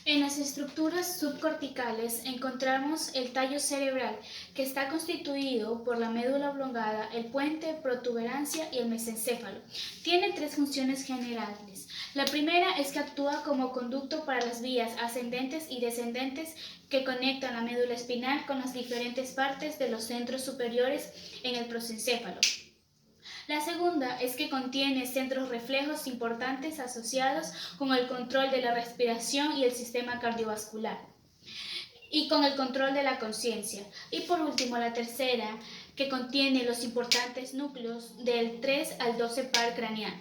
En las estructuras subcorticales encontramos el tallo cerebral, que está constituido por la médula oblongada, el puente, protuberancia y el mesencéfalo. Tiene tres funciones generales. La primera es que actúa como conducto para las vías ascendentes y descendentes que conectan la médula espinal con las diferentes partes de los centros superiores en el prosencéfalo. La segunda es que contiene centros reflejos importantes asociados con el control de la respiración y el sistema cardiovascular, y con el control de la conciencia. Y por último, la tercera, que contiene los importantes núcleos del 3 al 12 par craneal.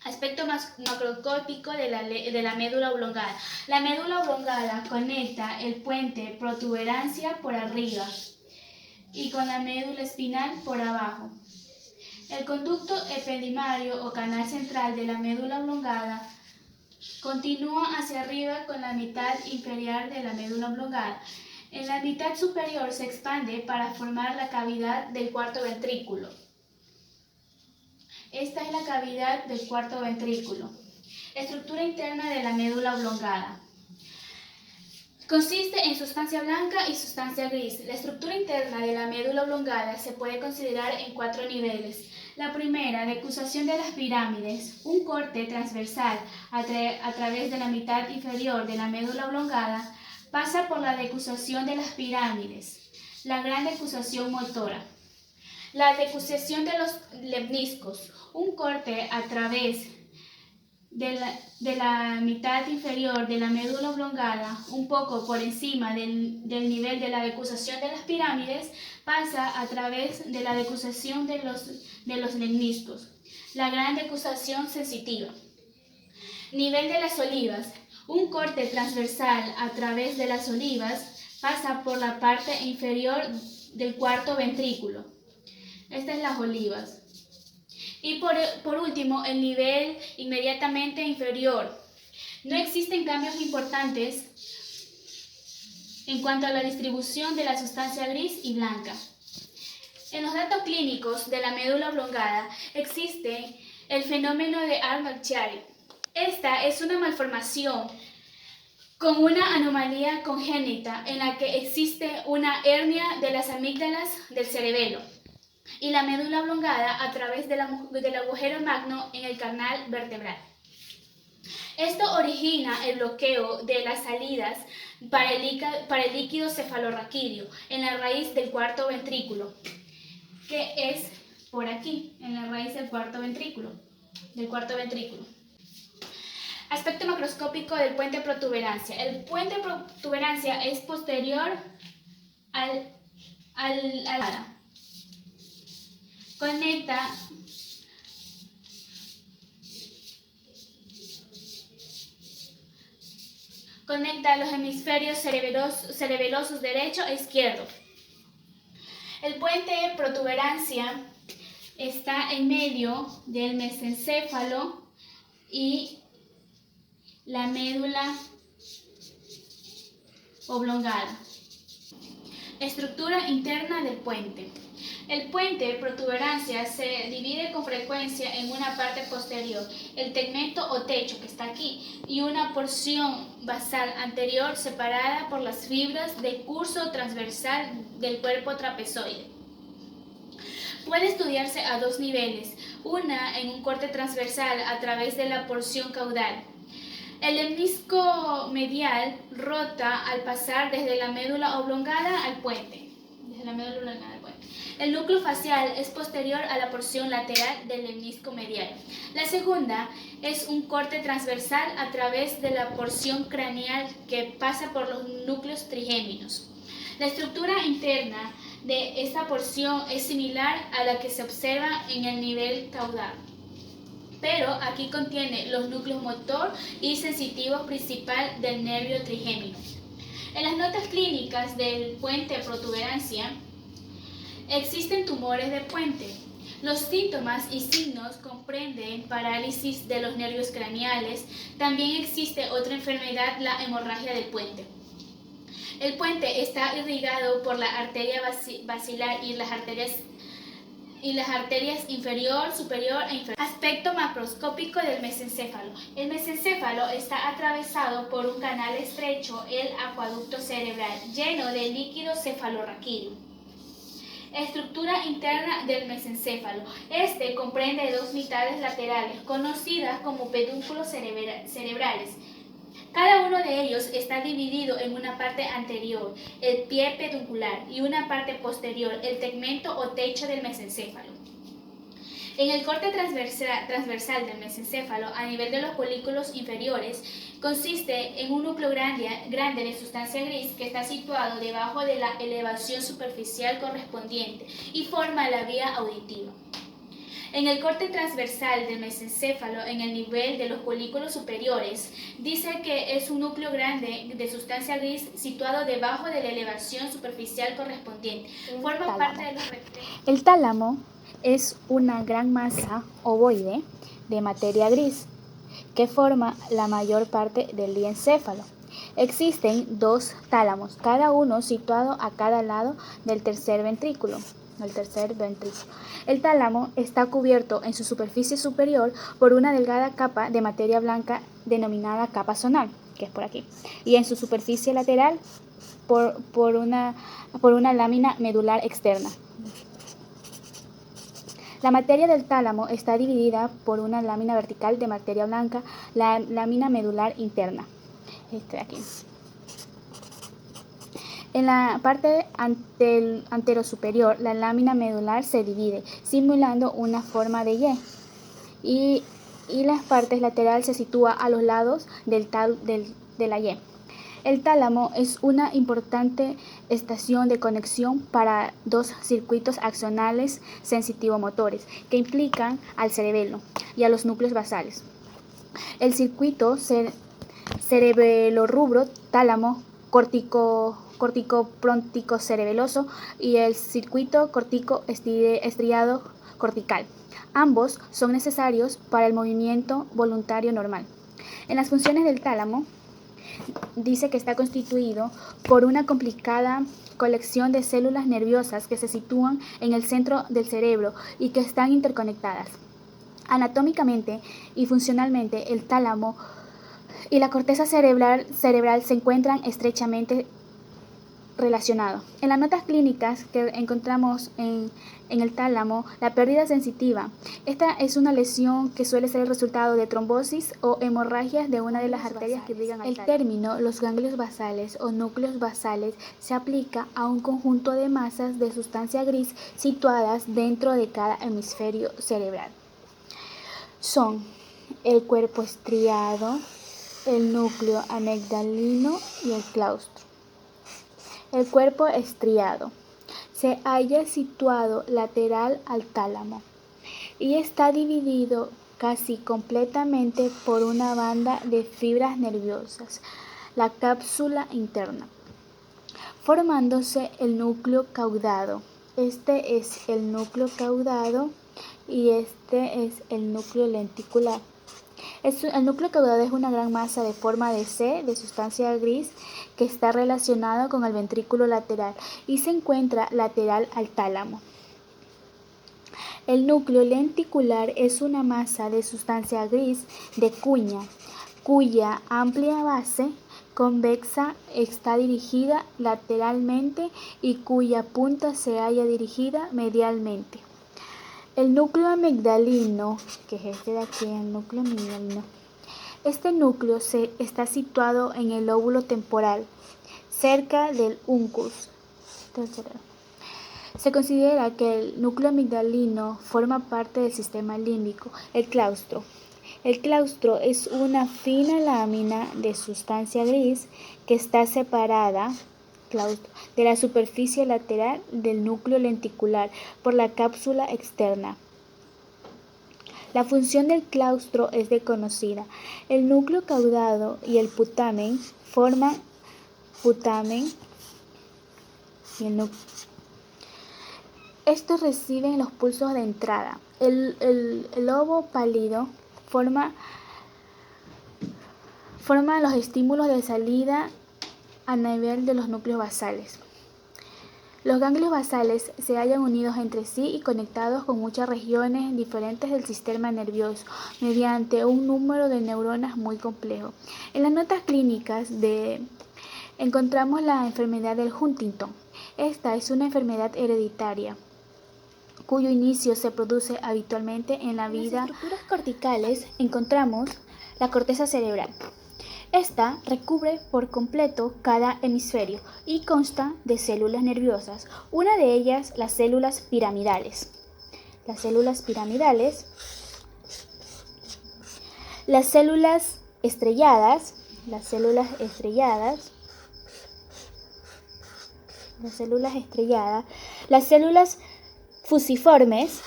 Aspecto macroscópico de la médula oblongada. La médula oblongada conecta el puente protuberancia por arriba y con la médula espinal por abajo. El conducto epididymario o canal central de la médula oblongada continúa hacia arriba con la mitad inferior de la médula oblongada. En la mitad superior se expande para formar la cavidad del cuarto ventrículo. Esta es la cavidad del cuarto ventrículo. Estructura interna de la médula oblongada. Consiste en sustancia blanca y sustancia gris. La estructura interna de la médula oblongada se puede considerar en 4 niveles. La primera, decusación de las pirámides, un corte transversal a través de la mitad inferior de la médula oblongada, pasa por la decusación de las pirámides, la gran decusación motora. La decusación de los lemniscos, un corte a través de la mitad inferior de la médula oblongada, un poco por encima del nivel de la decusación de las pirámides, pasa a través de la decusación de los lemniscos, la gran decusación sensitiva. Nivel de las olivas, un corte transversal a través de las olivas, pasa por la parte inferior del cuarto ventrículo. Estas son las olivas. Y por último, el nivel inmediatamente inferior. No existen cambios importantes en cuanto a la distribución de la sustancia gris y blanca. En los datos clínicos de la médula oblongada existe el fenómeno de Arnold-Chiari. Esta es una malformación con una anomalía congénita en la que existe una hernia de las amígdalas del cerebelo y la médula oblongada a través del agujero magno en el canal vertebral. Esto origina el bloqueo de las salidas para el líquido cefalorraquídeo en la raíz del cuarto ventrículo, que es por aquí, en la raíz del cuarto ventrículo. Aspecto macroscópico del puente protuberancia. El puente protuberancia es posterior al Conecta los hemisferios cerebelosos derecho e izquierdo. El puente protuberancia está en medio del mesencéfalo y la médula oblongada. Estructura interna del puente. El puente protuberancia se divide con frecuencia en una parte posterior, el tegmento o techo que está aquí, y una porción basal anterior separada por las fibras de curso transversal del cuerpo trapezoide. Puede estudiarse a 2 niveles, una en un corte transversal a través de la porción caudal. El lemnisco medial rota al pasar desde la médula oblongada al puente. El núcleo facial es posterior a la porción lateral del lemnisco medial. La segunda es un corte transversal a través de la porción craneal que pasa por los núcleos trigéminos. La estructura interna de esta porción es similar a la que se observa en el nivel caudal, pero aquí contiene los núcleos motor y sensitivos principal del nervio trigémino. En las notas clínicas del puente protuberancia existen tumores de puente. Los síntomas y signos comprenden parálisis de los nervios craneales. También existe otra enfermedad, la hemorragia del puente. El puente está irrigado por la arteria basilar y las arterias y las arterias inferior, superior e inferior. Aspecto macroscópico del mesencéfalo. El mesencéfalo está atravesado por un canal estrecho, el acueducto cerebral, lleno de líquido cefalorraquídeo. Estructura interna del mesencéfalo. Este comprende dos mitades laterales, conocidas como pedúnculos cerebrales. Cada uno de ellos está dividido en una parte anterior, el pie peduncular, y una parte posterior, el tegmento o techo del mesencéfalo. En el corte transversal del mesencéfalo, a nivel de los folículos inferiores, consiste en un núcleo grande de sustancia gris que está situado debajo de la elevación superficial correspondiente y forma la vía auditiva. En el corte transversal del mesencéfalo, en el nivel de los folículos superiores, dice que es un núcleo grande de sustancia gris situado debajo de la elevación superficial correspondiente. Forma parte de los El tálamo es una gran masa ovoide de materia gris que forma la mayor parte del diencéfalo. Existen dos tálamos, cada uno situado a cada lado del tercer ventrículo. El tálamo está cubierto en su superficie superior por una delgada capa de materia blanca denominada capa zonal, que es por aquí, y en su superficie lateral por una lámina medular externa. La materia del tálamo está dividida por una lámina vertical de materia blanca, la lámina medular interna. De aquí. En la parte anterosuperior, la lámina medular se divide, simulando una forma de Y, y las partes laterales se sitúan a los lados de la Y. El tálamo es una importante estación de conexión para dos circuitos axonales sensitivo-motores que implican al cerebelo y a los núcleos basales. El circuito cerebelorrubro tálamo corticopróntico cerebeloso y el circuito cortico estriado cortical. Ambos son necesarios para el movimiento voluntario normal. En las funciones del tálamo, dice que está constituido por una complicada colección de células nerviosas que se sitúan en el centro del cerebro y que están interconectadas. Anatómicamente y funcionalmente, el tálamo y la corteza cerebral se encuentran estrechamente relacionados. En las notas clínicas que encontramos en el tálamo, la pérdida sensitiva. Esta es una lesión que suele ser el resultado de trombosis o hemorragias de una de las arterias que irrigan al tálamo. El término los ganglios basales o núcleos basales se aplica a un conjunto de masas de sustancia gris situadas dentro de cada hemisferio cerebral. Son el cuerpo estriado, el núcleo amigdalino y el claustro. El cuerpo estriado se halla situado lateral al tálamo y está dividido casi completamente por una banda de fibras nerviosas, la cápsula interna, formándose el núcleo caudado. Este es el núcleo caudado y este es el núcleo lenticular. El núcleo caudado es una gran masa de forma de C de sustancia gris que está relacionado con el ventrículo lateral y se encuentra lateral al tálamo. El núcleo lenticular es una masa de sustancia gris de cuña, cuya amplia base convexa está dirigida lateralmente y cuya punta se halla dirigida medialmente. El núcleo amigdalino, que es este de aquí, el núcleo amigdalino. Este núcleo está situado en el lóbulo temporal, cerca del uncus. Se considera que el núcleo amigdalino forma parte del sistema límbico. El claustro. El claustro es una fina lámina de sustancia gris que está separada de la superficie lateral del núcleo lenticular por la cápsula externa. La función del claustro es desconocida. El núcleo caudado y el putamen forman putamen y el núcleo. Estos reciben los pulsos de entrada. El lobo pálido forma los estímulos de salida a nivel de los núcleos basales. Los ganglios basales se hallan unidos entre sí y conectados con muchas regiones diferentes del sistema nervioso mediante un número de neuronas muy complejo. En las notas clínicas encontramos la enfermedad del Huntington. Esta es una enfermedad hereditaria cuyo inicio se produce habitualmente en la vida. En las estructuras corticales encontramos la corteza cerebral. Esta recubre por completo cada hemisferio y consta de células nerviosas, una de ellas las células piramidales. Las células piramidales, las células estrelladas, las células fusiformes,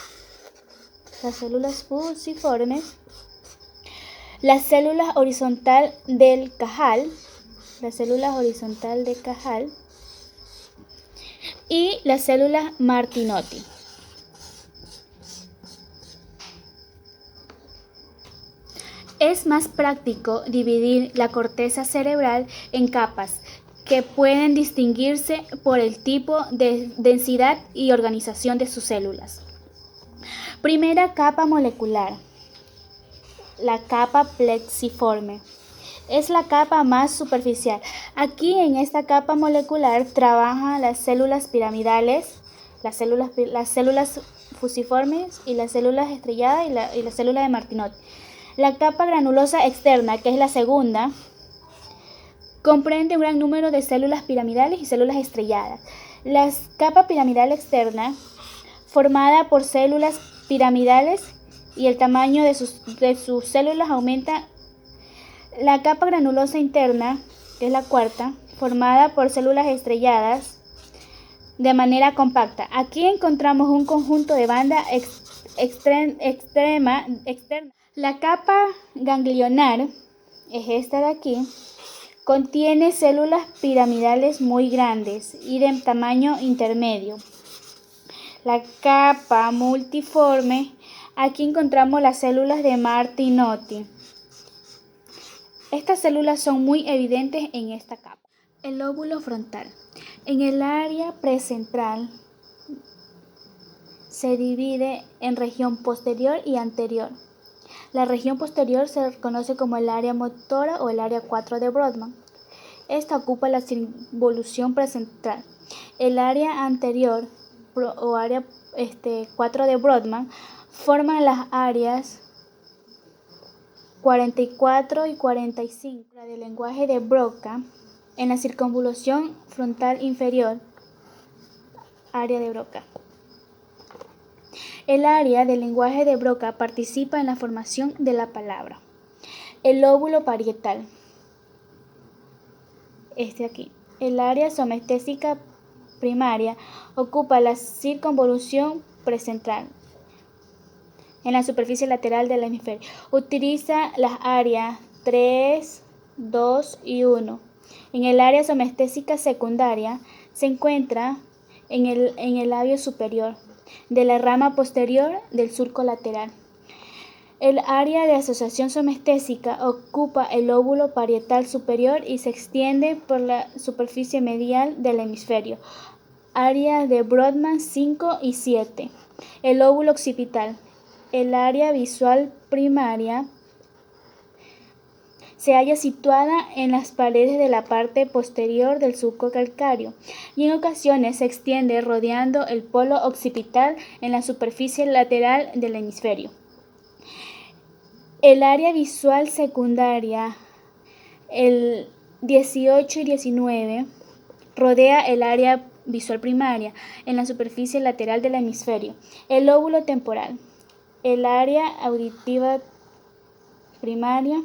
las células horizontal del Cajal y las células Martinotti. Es más práctico dividir la corteza cerebral en capas que pueden distinguirse por el tipo de densidad y organización de sus células. Primera capa molecular. La capa plexiforme. Es la capa más superficial. Aquí en esta capa molecular trabajan las células piramidales, las células fusiformes y las células estrelladas y la célula de Martinotti. La capa granulosa externa, que es la segunda, comprende un gran número de células piramidales y células estrelladas. La capa piramidal externa, formada por células piramidales, y el tamaño de sus células aumenta. La capa granulosa interna, que es la cuarta, formada por células estrelladas de manera compacta. Aquí encontramos un conjunto de banda externa. La capa ganglionar, es esta de aquí, contiene células piramidales muy grandes y de tamaño intermedio. La capa multiforme, aquí encontramos las células de Martinotti. Estas células son muy evidentes en esta capa. El lóbulo frontal. En el área precentral se divide en región posterior y anterior. La región posterior se conoce como el área motora o el área 4 de Brodmann. Esta ocupa la circunvolución precentral. El área anterior o área 4 de Brodmann forma las áreas 44 y 45 del lenguaje de Broca. En la circunvolución frontal inferior, área de Broca. El área del lenguaje de Broca participa en la formación de la palabra. El lóbulo parietal. Aquí. El área somestésica primaria ocupa la circunvolución precentral en la superficie lateral del hemisferio. Utiliza las áreas 3, 2 y 1. En el área somestésica secundaria se encuentra en el labio superior de la rama posterior del surco lateral. El área de asociación somestésica ocupa el lóbulo parietal superior y se extiende por la superficie medial del hemisferio. Áreas de Brodmann 5 y 7. El lóbulo occipital. El área visual primaria se halla situada en las paredes de la parte posterior del surco calcáreo y en ocasiones se extiende rodeando el polo occipital en la superficie lateral del hemisferio. El área visual secundaria, el 18 y 19, rodea el área visual primaria en la superficie lateral del hemisferio. El lóbulo temporal, el área auditiva primaria,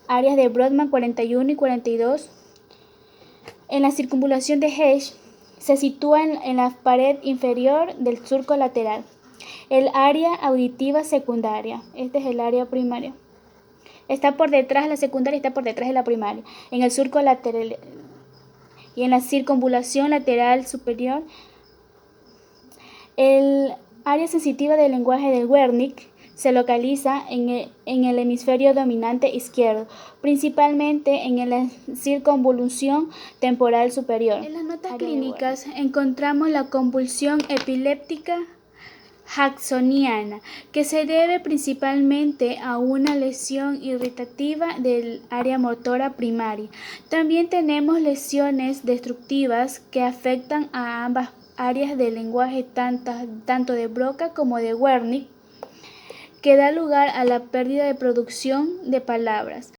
áreas de Brodmann 41 y 42. En la circunvalación de Hesse se sitúa en la pared inferior del surco lateral. El área auditiva secundaria, este es el área primaria. Está por detrás de la secundaria, está por detrás de la primaria. En el surco lateral y en la circunvalación lateral superior. El área sensitiva del lenguaje de Wernicke se localiza en el hemisferio dominante izquierdo, principalmente en la circunvolución temporal superior. En las notas clínicas encontramos la convulsión epiléptica jacksoniana, que se debe principalmente a una lesión irritativa del área motora primaria. También tenemos lesiones destructivas que afectan a ambas áreas del lenguaje, tanto de Broca como de Wernicke, que da lugar a la pérdida de producción de palabras.